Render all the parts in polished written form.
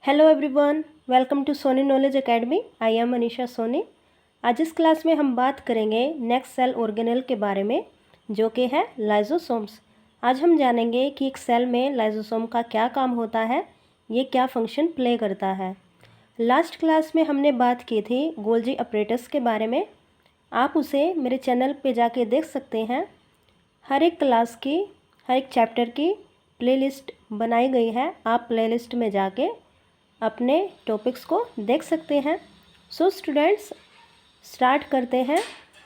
Hello everyone, welcome to Soni knowledge academy. I am Manisha Soni. आज इस class में हम बात करेंगे नेक्स्ट सेल ऑर्गेनेल के बारे में, जो कि है लाइजोसोम्स। आज हम जानेंगे कि एक सेल में लाइजोसोम का क्या काम होता है, ये क्या फंक्शन प्ले करता है। लास्ट क्लास में हमने बात की थी गोल्जी अपरेटस के बारे में। आप उसे मेरे चैनल पे जाके देख सकते हैं। हर एक क्लास की, हर एक चैप्टर की प्लेलिस्ट बनाई गई है। आप प्लेलिस्ट में जाके अपने टॉपिक्स को देख सकते हैं। सो स्टूडेंट्स, स्टार्ट करते हैं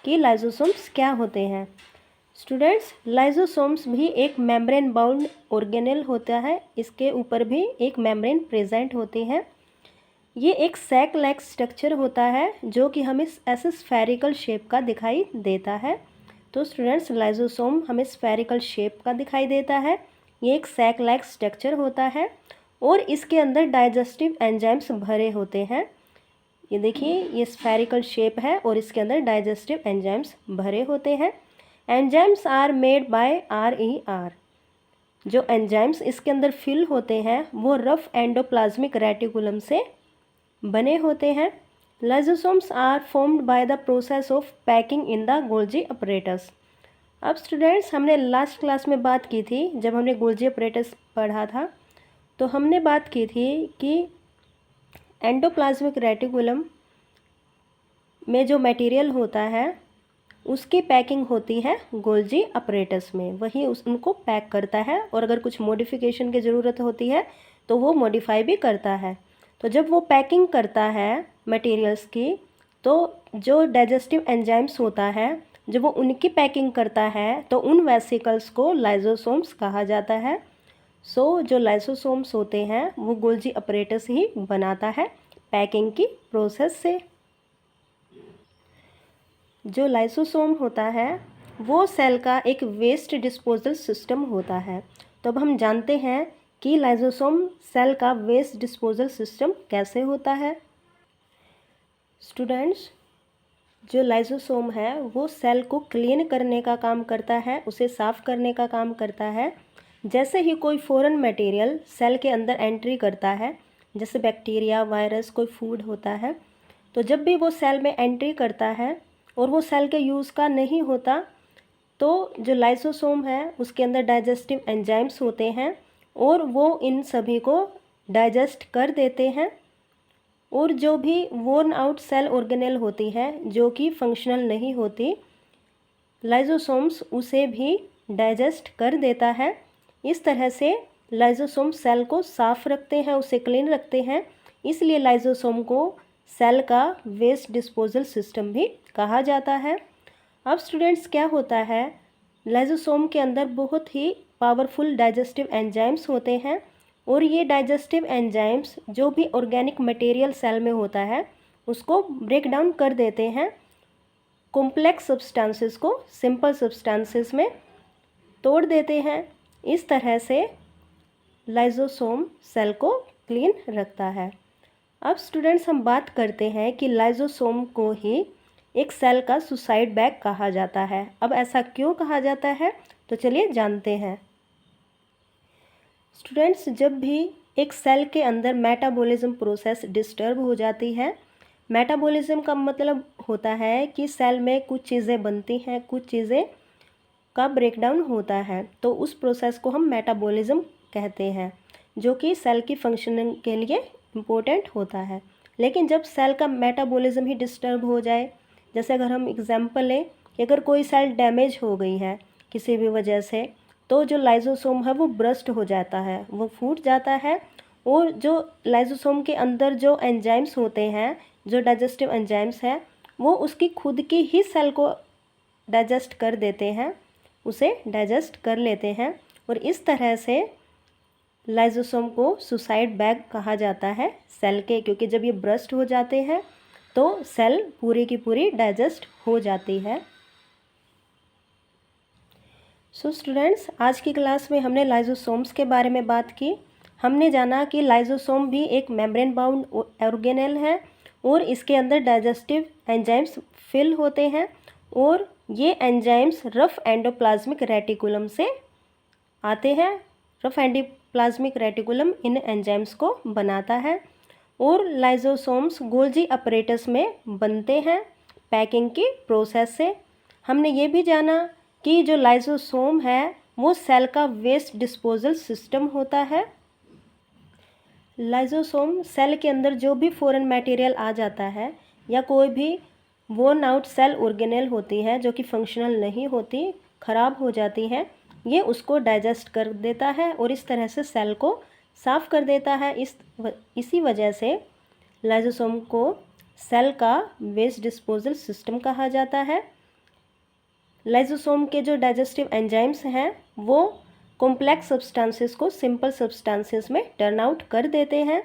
कि लाइजोसोम्स क्या होते हैं। स्टूडेंट्स, लाइजोसोम्स भी एक मेम्ब्रेन बाउंड ऑर्गेनेल होता है। इसके ऊपर भी एक मेम्ब्रेन प्रेजेंट होती है। ये एक सैक लाइक स्ट्रक्चर होता है जो कि हमें ऐसे स्फेरिकल शेप का दिखाई देता है। तो स्टूडेंट्स, लाइजोसोम हमें स्फेरिकल शेप का दिखाई देता है। ये एक सैक लाइक स्ट्रक्चर होता है और इसके अंदर डाइजेस्टिव एंजाइम्स भरे होते हैं। ये देखिए, ये स्फेरिकल शेप है और इसके अंदर डाइजेस्टिव एंजाइम्स भरे होते हैं। Enzymes are made by RER। जो एंजाइम्स इसके अंदर फिल होते हैं वो रफ एंडोप्लाज्मिक रेटिकुलम से बने होते हैं। Lysosomes are formed by the process of packing in the Golgi apparatus. अब स्टूडेंट्स, हमने लास्ट क्लास में बात की थी, जब हमने गोल्जी अपरेटस पढ़ा था तो हमने बात की थी कि एंडोप्लाज्मिक रेटिकुलम में जो मटेरियल होता है उसकी पैकिंग होती है गोल्जी अपरेटस में। वही उनको पैक करता है और अगर कुछ मॉडिफिकेशन की ज़रूरत होती है तो वो मॉडिफाई भी करता है। तो जब वो पैकिंग करता है मटेरियल्स की, तो जो डाइजेस्टिव एंजाइम्स होता है, जब वो उनकी पैकिंग करता है तो उन वेसिकल्स को लाइजोसोम्स कहा जाता है। जो लाइसोसोम्स होते हैं वो गोल्जी अपरेटस ही बनाता है पैकिंग की प्रोसेस से। जो लाइसोसोम होता है वो सेल का एक वेस्ट डिस्पोजल सिस्टम होता है। तो अब हम जानते हैं कि लाइसोसोम सेल का वेस्ट डिस्पोजल सिस्टम कैसे होता है। स्टूडेंट्स, जो लाइसोसोम है वो सेल को क्लीन करने का काम करता है, उसे साफ़ करने का काम करता है। जैसे ही कोई फॉरेन मटेरियल सेल के अंदर एंट्री करता है, जैसे बैक्टीरिया, वायरस, कोई फूड होता है, तो जब भी वो सेल में एंट्री करता है और वो सेल के यूज़ का नहीं होता, तो जो लाइसोसोम है उसके अंदर डाइजेस्टिव एंजाइम्स होते हैं और वो इन सभी को डाइजेस्ट कर देते हैं। और जो भी वोर्न आउट सेल ऑर्गेनेल होती है जो कि फंक्शनल नहीं होती, लाइसोसोम्स उसे भी डाइजेस्ट कर देता है। इस तरह से लाइसोसोम सेल को साफ रखते हैं, उसे क्लीन रखते हैं। इसलिए लाइसोसोम को सेल का वेस्ट डिस्पोजल सिस्टम भी कहा जाता है। अब स्टूडेंट्स, क्या होता है, लाइसोसोम के अंदर बहुत ही पावरफुल डाइजेस्टिव एंजाइम्स होते हैं और ये डाइजेस्टिव एंजाइम्स जो भी ऑर्गेनिक मटेरियल सेल में होता है उसको ब्रेक डाउन कर देते हैं, कॉम्प्लेक्स सब्सटेंसेस को सिंपल सब्सटेंसेस में तोड़ देते हैं। इस तरह से लाइसोसोम सेल को क्लीन रखता है। अब स्टूडेंट्स, हम बात करते हैं कि लाइसोसोम को ही एक सेल का सुसाइड बैग कहा जाता है। अब ऐसा क्यों कहा जाता है, तो चलिए जानते हैं। स्टूडेंट्स, जब भी एक सेल के अंदर मेटाबॉलिज्म प्रोसेस डिस्टर्ब हो जाती है, मेटाबॉलिज्म का मतलब होता है कि सेल में कुछ चीज़ें बनती हैं, कुछ चीज़ें का ब्रेकडाउन होता है, तो उस प्रोसेस को हम मेटाबॉलिज्म कहते हैं, जो कि सेल की फंक्शनिंग के लिए इम्पोर्टेंट होता है। लेकिन जब सेल का मेटाबॉलिज्म ही डिस्टर्ब हो जाए, जैसे अगर हम एग्जांपल लें कि अगर कोई सेल डैमेज हो गई है किसी भी वजह से, तो जो लाइसोसोम है वो ब्रस्ट हो जाता है, वो फूट जाता है। और जो लाइसोसोम के अंदर जो एंजाइम्स होते हैं, जो डाइजेस्टिव एंजाइम्स हैं, वो उसकी खुद की ही सेल को डाइजेस्ट कर देते हैं, उसे डाइजेस्ट कर लेते हैं। और इस तरह से लाइसोसोम को सुसाइड बैग कहा जाता है सेल के, क्योंकि जब ये ब्रस्ट हो जाते हैं तो सेल पूरी की पूरी डाइजेस्ट हो जाती है। स्टूडेंट्स, आज की क्लास में हमने लाइसोसोम्स के बारे में बात की। हमने जाना कि लाइसोसोम भी एक मेम्ब्रेन बाउंड ऑर्गेनेल है और इसके अंदर डाइजेस्टिव एंजाइम्स फिल होते हैं और ये एंजाइम्स रफ एंडोप्लाज्मिक रेटिकुलम से आते हैं। रफ प्लाज्मिक रेटिकुलम इन एंजाइम्स को बनाता है और लाइजोसोम्स गोल्जी अपरेटस में बनते हैं पैकिंग की प्रोसेस से। हमने ये भी जाना कि जो लाइजोसोम है वो सेल का वेस्ट डिस्पोजल सिस्टम होता है। लाइजोसोम सेल के अंदर जो भी फॉरेन मटेरियल आ जाता है या कोई भी वोर्न आउट सेल ऑर्गेनेल होती है जो कि फंक्शनल नहीं होती, ख़राब हो जाती है, ये उसको डाइजेस्ट कर देता है और इस तरह से सेल को साफ़ कर देता है। इसी वजह से लाइजोसोम को सेल का वेस्ट डिस्पोजल सिस्टम कहा जाता है। लाइजोसोम के जो डाइजेस्टिव एंजाइम्स हैं वो कॉम्प्लेक्स सब्सटेंसेस को सिंपल सब्सटेंसेस में टर्न आउट कर देते हैं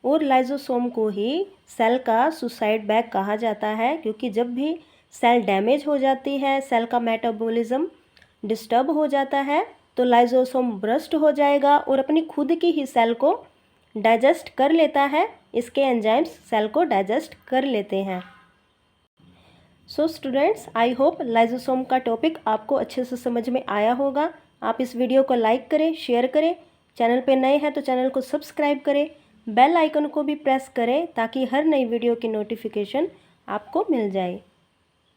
और लाइजोसोम को ही सेल का सुसाइड बैग कहा जाता है, क्योंकि जब भी सेल डैमेज हो जाती है, सेल का मेटाबॉलिज्म डिस्टर्ब हो जाता है, तो लाइजोसोम बर्स्ट हो जाएगा और अपनी खुद की ही सेल को डाइजेस्ट कर लेता है। इसके एंजाइम्स सेल को डाइजेस्ट कर लेते हैं। So students, I hope lysosome का टॉपिक आपको अच्छे से समझ में आया होगा। आप इस वीडियो को लाइक करें, शेयर करें, चैनल पे नए हैं तो चैनल को सब्सक्राइब करें, बेल आइकन को भी प्रेस करें ताकि हर नई वीडियो की नोटिफिकेशन आपको मिल जाए।